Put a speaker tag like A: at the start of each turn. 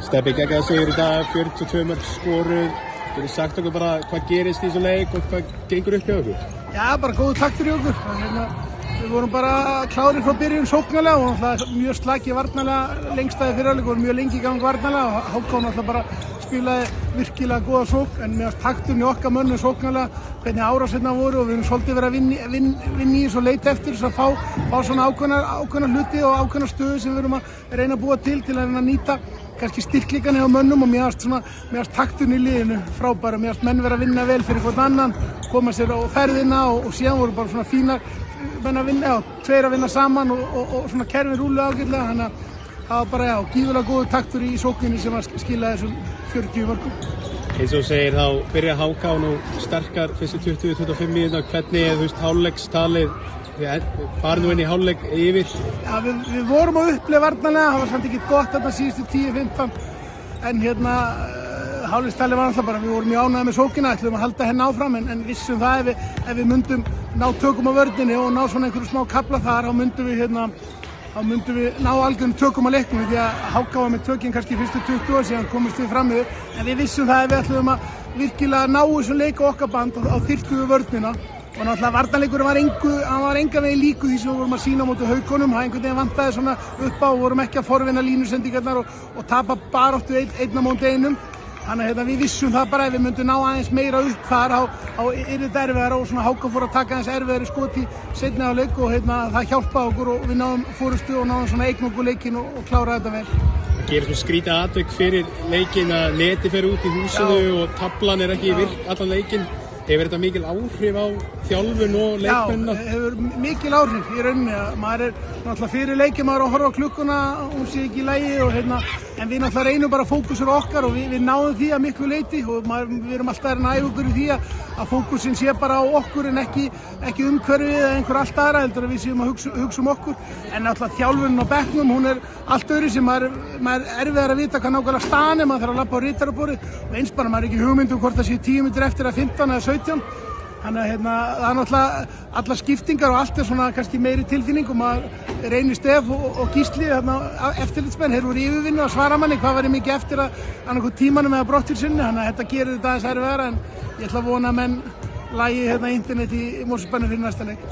A: Stebbi geggjaður sigur í dag, 42 mörk skoruð. Getur sagt okkur bara hvað gerist í þessum leik og hvað gengur upp hjá okkur?
B: Já, bara góður taktur í okkur. Við vorum bara klárir frá byrjun sóknarlega og mjög slakið varnarlega lengstaði fyrir alveg, vorum mjög lengi í gang varnarlega og Hákon bara spilaði virkilega góða sókn, en meðan takturinn í okkar mönnum sóknarlega, hvernig árásirnar voru, og við erum svolítið verið að vinna í þessu og leita eftir þess að fá svona ákveðna hluti og ákveðna stöðu sem við erum að reyna að búa til að reyna að nýta kannski styrkleikana hjá mönnum, og mér fannst takturinn í liðinu frábæra, mér fannst menn vera að vinna vel fyrir hvort annan, koma sér á ferðina og síðan voru bara svona fínar menn að vinna, tveir að vinna saman og svona kerfi rúlu ágætlega, þannig að það var bara gífurlega góður taktur í sókninni sem að skila þessum 40 mörkum.
A: Eins og segir þá byrja HK nú sterkar fyrstu 20-25 mínútur, hvernig er hálfleikstalið? Farið nú inn í hálfleik yfir? Já,
B: við vorum að upplifa varnarlega, það var samt ekki gott þarna síðustu 10-15, en hálfleikstalið var alltaf bara, við vorum mjög ánægðir með sókina, ætlum að halda henni áfram, en vissum það ef við myndum ná tökum á vörninni og ná svona einhverju smá kafla þar, þá myndum við ná algjörnum tökum á leiknum, því að HK var með tökin kannski fyrstu 20 år síðan komist við fram yfir, en við vissum það ef við ætlum að virkilega ná þessum leik á okkar band og þyrftum við vörnina. Og náttúrulega varnarleikurinn var engan veginn líku því sem við vorum að sýna á móti Haukunum, það einhvern veginn vantaði svona upp á og vorum ekki að forvinna línusendingarnar og tapa baráttu einn á móti einum. Þannig að við vissum það bara, ef við myndum ná aðeins meira upp þar þá yrði þetta erfiðara, og svona Hákon fór að taka aðeins erfiðari skot í seinni hálfleik og það hjálpaði okkur og við náðum forystu og náðum svona eign okkur leikinn og kláraði þetta vel.
A: Það gerir svona skrítið atvik fyrir leikinn að neti fer út í húsinu og tablan er ekki virk allan leikinn. Hefur þetta mikil áhrif á þjálfun og leikmennina?
B: Já, hefur mikil áhrif í rauninni. Maður er náttúrulega fyrir leikinn, maður er að horfa á klukkuna, hún sé ekki í lagi, en við náttúrulega reynum bara að fókusera okkar og við náðum því að miklu leyti og við erum alltaf að æfa okkur í því að fókusin sé bara á okkur en ekki umhverfið eða einhver allt aðra, heldur að við séum að hugsa um okkur. En náttúrulega þjálfunin á bekknum, hún er allt öðru sem maður er erfiðar að vita hvað nákvæmlega staðan er, maður þarf að labba á ritaraborðið og eins bara maður er ekki hugmynd hvort það sé 10 mínútur eftir að 15 eða 17. Þannig að það er náttúrulega allar skiptingar og allt er svona kannski meiri tilfinning og maður reynir Stef og Gísli eftirlitsmenn, þeir voru í yfirvinnu að svara manni hvað væri mikið eftir að annarkoð tímanum eða brott til sinni, þannig að þetta gerir þetta aðeins erfiðara, en ég ætla að vona að menn lagi internet í Mosfellsbænum fyrir næsta leik.